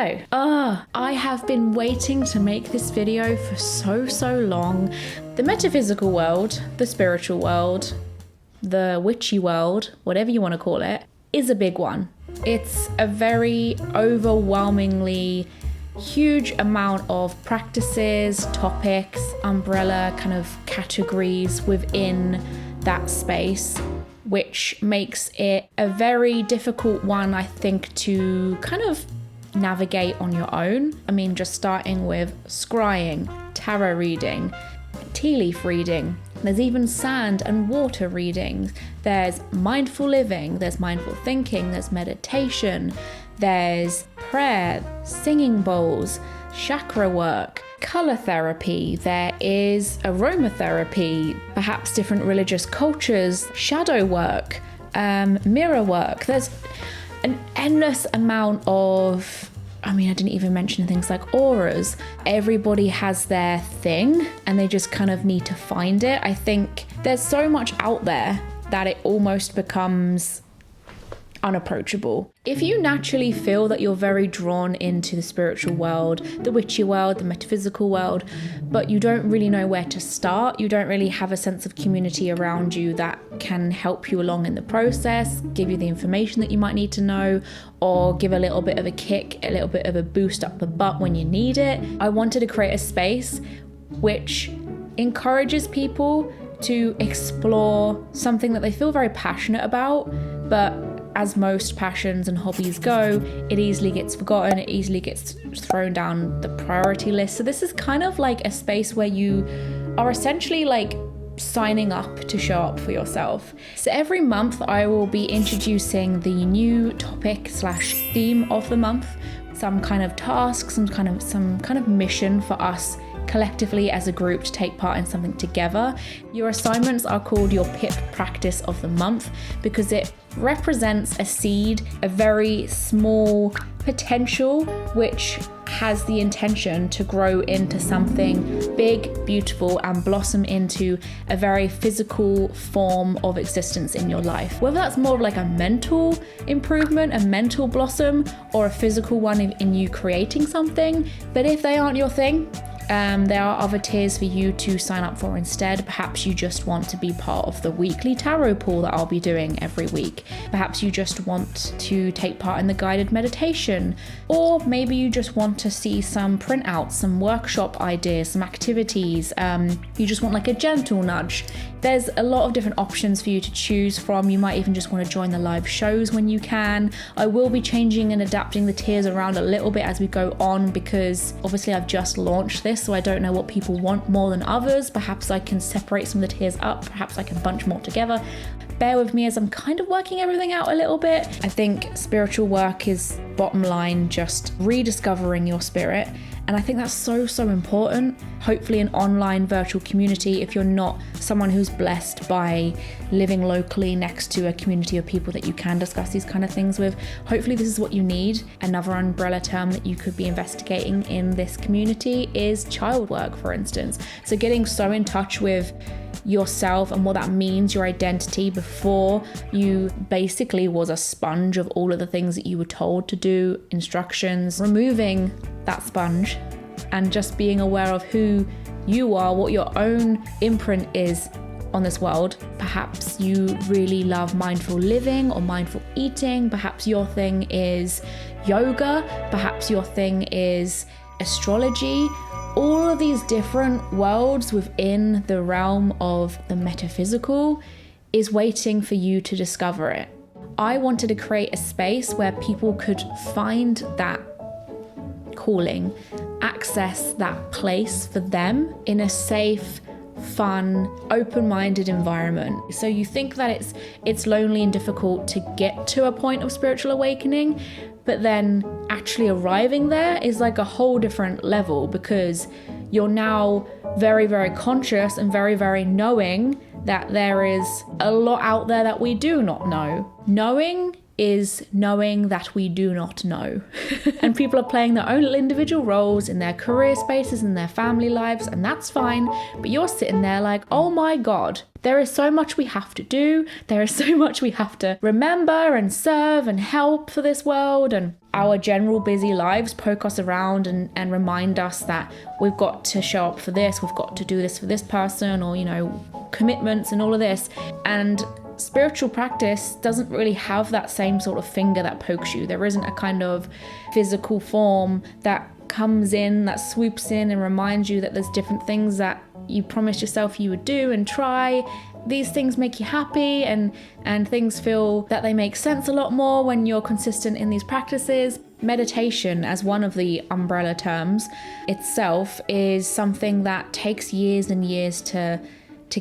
Hello. I have been waiting to make this video for so long. The metaphysical world, the spiritual world, the witchy world, whatever you want to call it, is a big one. It's a very overwhelmingly huge amount of practices, topics, umbrella kind of categories within that space, which makes it a very difficult one, I think, to kind of navigate on your own. I mean, just starting with scrying, tarot reading, tea leaf reading. There's even sand and water readings. There's mindful living, there's mindful thinking, there's meditation, there's prayer, singing bowls, chakra work, color therapy, there is aromatherapy, perhaps different religious cultures, shadow work, mirror work. There's an endless amount of, I didn't even mention things like auras. Everybody has their thing and they just kind of need to find it. I think there's so much out there that it almost becomes unapproachable. If you naturally feel that you're very drawn into the spiritual world, the witchy world, the metaphysical world, but you don't really know where to start, you don't really have a sense of community around you that can help you along in the process, give you the information that you might need to know, or give a little bit of a kick, a little bit of a boost up the butt when you need it, I wanted to create a space which encourages people to explore something that they feel very passionate about, but as most passions and hobbies go, it easily gets forgotten, it easily gets thrown down the priority list. So this is kind of like a space where you are essentially like signing up to show up for yourself. So every month I will be introducing the new topic / theme of the month, some kind of task, some kind of mission for us collectively as a group to take part in something together. Your assignments are called your PIP practice of the month because it represents a seed, a very small potential which has the intention to grow into something big, beautiful, and blossom into a very physical form of existence in your life. Whether that's more of like a mental improvement, a mental blossom, or a physical one in you creating something. But if they aren't your thing, there are other tiers for you to sign up for instead. Perhaps you just want to be part of the weekly tarot pool that I'll be doing every week. Perhaps you just want to take part in the guided meditation. Or maybe you just want to see some printouts, some workshop ideas, some activities. You just want like a gentle nudge. There's a lot of different options for you to choose from. You might even just want to join the live shows when you can. I will be changing and adapting the tiers around a little bit as we go on because obviously I've just launched this, so I don't know what people want more than others. Perhaps I can separate some of the tiers up, perhaps I can bunch more together. Bear with me as I'm kind of working everything out a little bit. I think spiritual work is, bottom line, just rediscovering your spirit. And I think that's so important. Hopefully an online virtual community, if you're not someone who's blessed by living locally next to a community of people that you can discuss these kind of things with, hopefully this is what you need. Another umbrella term that you could be investigating in this community is child work, for instance. So getting so in touch with yourself and what that means, your identity, before you basically was a sponge of all of the things that you were told to do, instructions, removing that sponge and just being aware of who you are, what your own imprint is on this world. Perhaps you really love mindful living or mindful eating. Perhaps your thing is yoga. Perhaps your thing is astrology. All of these different worlds within the realm of the metaphysical is waiting for you to discover it. I wanted to create a space where people could find that calling, access that place for them in a safe, fun, open-minded environment. So you think that it's lonely and difficult to get to a point of spiritual awakening, but then actually arriving there is like a whole different level because you're now very, very conscious and very, very knowing that there is a lot out there that we do not know. Knowing is knowing that we do not know. And people are playing their own little individual roles in their career spaces and their family lives, and that's fine. But you're sitting there like, oh my God, there is so much we have to do. There is so much we have to remember and serve and help for this world. And our general busy lives poke us around and remind us that we've got to show up for this, we've got to do this for this person, or, you know, commitments and all of this. And spiritual practice doesn't really have that same sort of finger that pokes you. There isn't a kind of physical form that comes in, that swoops in and reminds you that there's different things that you promised yourself you would do and try. These things make you happy, and things feel that they make sense a lot more when you're consistent in these practices. Meditation, as one of the umbrella terms itself, is something that takes years and years to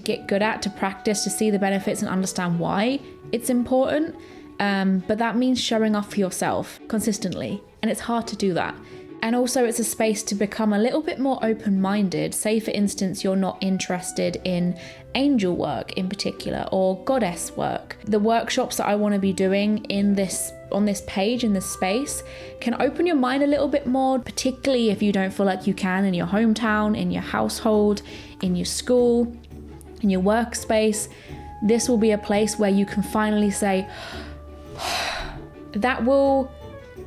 get good at, to practice, to see the benefits and understand why it's important. But that means showing up for yourself consistently, and it's hard to do that. And also it's a space to become a little bit more open-minded. Say, for instance, you're not interested in angel work in particular, or goddess work. The workshops that I want to be doing on this page, in this space, can open your mind a little bit more, particularly if you don't feel like you can in your hometown, in your household, in your school, in your workspace. This will be a place where you can finally say, that will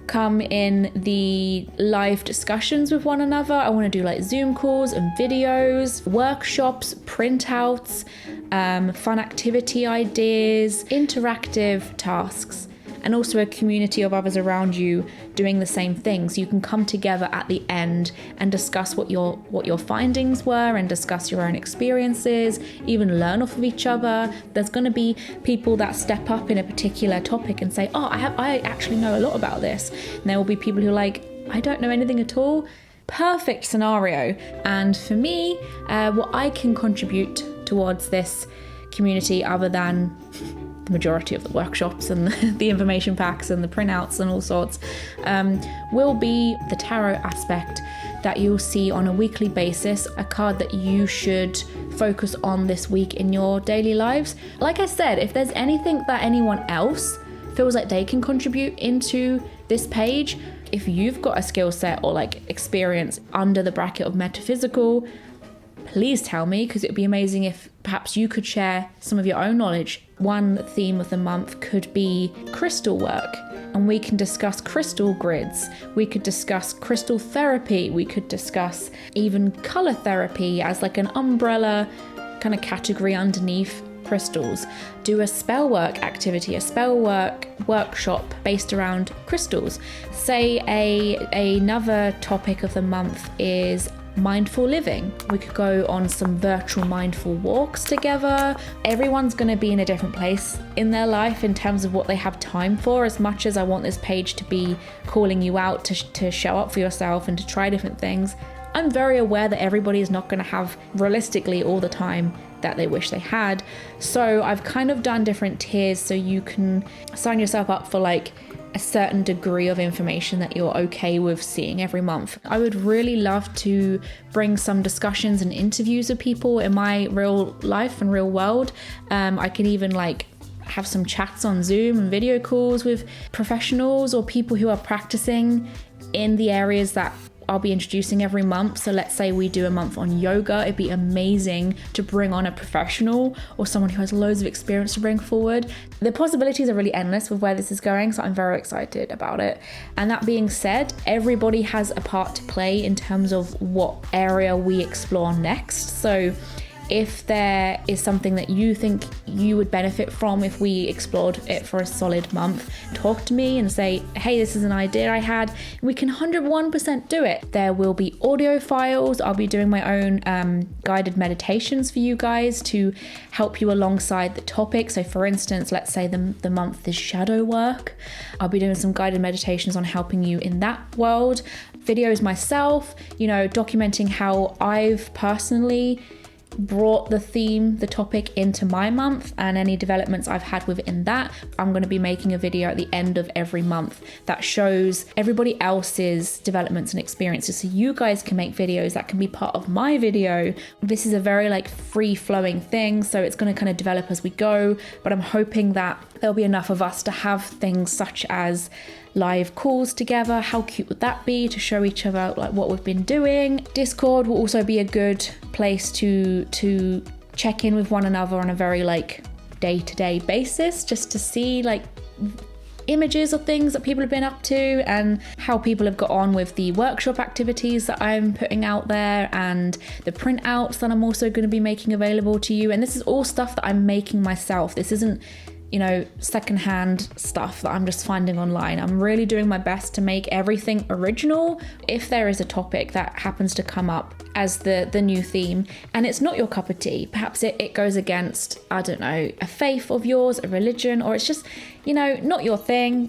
come in the live discussions with one another. I want to do like Zoom calls and videos, workshops, printouts, fun activity ideas, interactive tasks, and also a community of others around you doing the same things. You can come together at the end and discuss what your findings were, and discuss your own experiences, even learn off of each other. There's going to be people that step up in a particular topic and say, oh, I actually know a lot about this. And there will be people who are like, I don't know anything at all. Perfect scenario. And for me, what I can contribute towards this community, other than majority of the workshops and the information packs and the printouts and all sorts, will be the tarot aspect that you'll see on a weekly basis, a card that you should focus on this week in your daily lives. Like I said, if there's anything that anyone else feels like they can contribute into this page, if you've got a skill set or like experience under the bracket of metaphysical, please tell me, because it'd be amazing if perhaps you could share some of your own knowledge. One theme of the month could be crystal work, and we can discuss crystal grids. We could discuss crystal therapy. We could discuss even color therapy as like an umbrella kind of category underneath crystals. Do a spell work activity, a spell work workshop based around crystals. Say another topic of the month is mindful living. We could go on some virtual mindful walks together. Everyone's going to be in a different place in their life in terms of what they have time for. As much as I want this page to be calling you out to show up for yourself and to try different things, I'm very aware that everybody is not going to have realistically all the time that they wish they had. So I've kind of done different tiers so you can sign yourself up for like a certain degree of information that you're okay with seeing every month. I would really love to bring some discussions and interviews of people in my real life and real world. I can even like have some chats on Zoom and video calls with professionals or people who are practicing in the areas that I'll be introducing every month. So let's say we do a month on yoga. It'd be amazing to bring on a professional or someone who has loads of experience to bring forward. The possibilities are really endless with where this is going, so I'm very excited about it. And that being said, everybody has a part to play in terms of what area we explore next. So if there is something that you think you would benefit from if we explored it for a solid month, talk to me and say, hey, this is an idea I had. We can 101% do it. There will be audio files. I'll be doing my own guided meditations for you guys to help you alongside the topic. So for instance, let's say the month is shadow work. I'll be doing some guided meditations on helping you in that world. Videos myself, documenting how I've personally brought the topic into my month and any developments I've had within that. I'm going to be making a video at the end of every month that shows everybody else's developments and experiences, so you guys can make videos that can be part of my video. This is a very free flowing thing, so it's going to kind of develop as we go, but I'm hoping that There'll be enough of us to have things such as live calls together. How cute would that be, to show each other like what we've been doing? Discord will also be a good place to check in with one another on a very like day-to-day basis, just to see like images of things that people have been up to and how people have got on with the workshop activities that I'm putting out there, and the printouts that I'm also going to be making available to you. And this is all stuff that I'm making myself. This isn't, you know, secondhand stuff that I'm just finding online. I'm really doing my best to make everything original. If there is a topic that happens to come up as the new theme and it's not your cup of tea, perhaps it goes against, I don't know, a faith of yours, a religion, or it's just, you know, not your thing.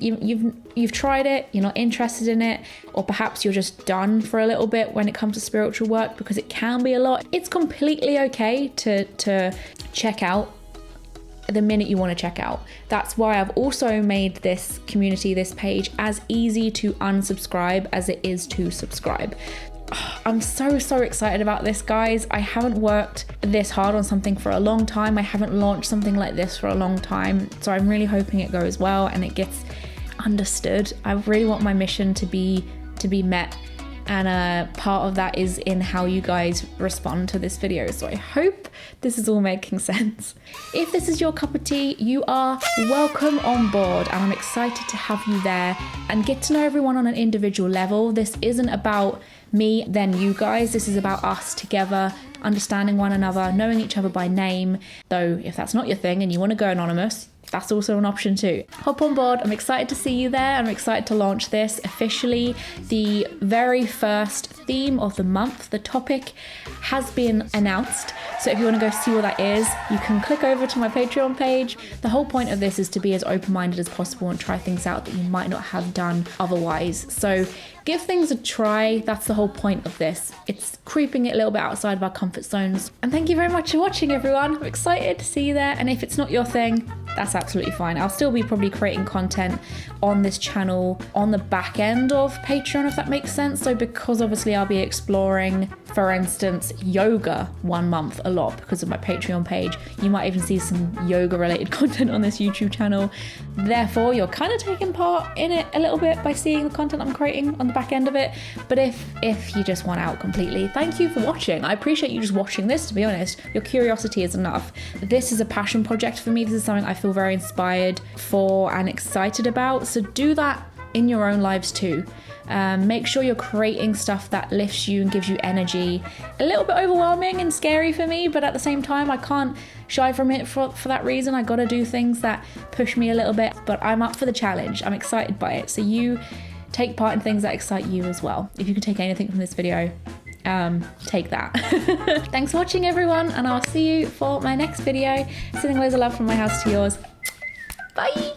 You've tried it, you're not interested in it, or perhaps you're just done for a little bit when it comes to spiritual work, because it can be a lot. It's completely okay to check out the minute you want to check out. That's why I've also made this community, this page, as easy to unsubscribe as it is to subscribe. I'm so excited about this, guys. I haven't worked this hard on something for a long time. I haven't launched something like this for a long time. So I'm really hoping it goes well and it gets understood. I really want my mission to be met. And part of that is in how you guys respond to this video. So I hope this is all making sense. If this is your cup of tea, you are welcome on board, and I'm excited to have you there and get to know everyone on an individual level. This isn't about me, then you guys. This is about us together, understanding one another, knowing each other by name. Though if that's not your thing and you want to go anonymous, that's also an option too. Hop on board. I'm excited to see you there. I'm excited to launch this officially. The very first theme of the month, the topic, has been announced. So if you want to go see what that is, you can click over to my Patreon page. The whole point of this is to be as open-minded as possible and try things out that you might not have done otherwise. So give things a try. That's the whole point of this. It's creeping it a little bit outside of our comfort zones. And thank you very much for watching, everyone. I'm excited to see you there. And if it's not your thing, that's absolutely fine. I'll still be probably creating content on this channel on the back end of Patreon, if that makes sense. So because obviously I'll be exploring, for instance, yoga one month a lot because of my Patreon page. You might even see some yoga related content on this YouTube channel. Therefore, you're kind of taking part in it a little bit by seeing the content I'm creating on the back end of it. But if you just want out completely, thank you for watching. I appreciate you just watching this, to be honest. Your curiosity is enough. This is a passion project for me. This is something I feel very inspired for and excited about. So do that in your own lives too. Make sure you're creating stuff that lifts you and gives you energy. A little bit overwhelming and scary for me, but at the same time, I can't shy from it for that reason. I gotta do things that push me a little bit, but I'm up for the challenge. I'm excited by it. So you take part in things that excite you as well. If you can take anything from this video, take that. Thanks for watching, everyone, and I'll see you for my next video. Sending loads of love from my house to yours. Bye.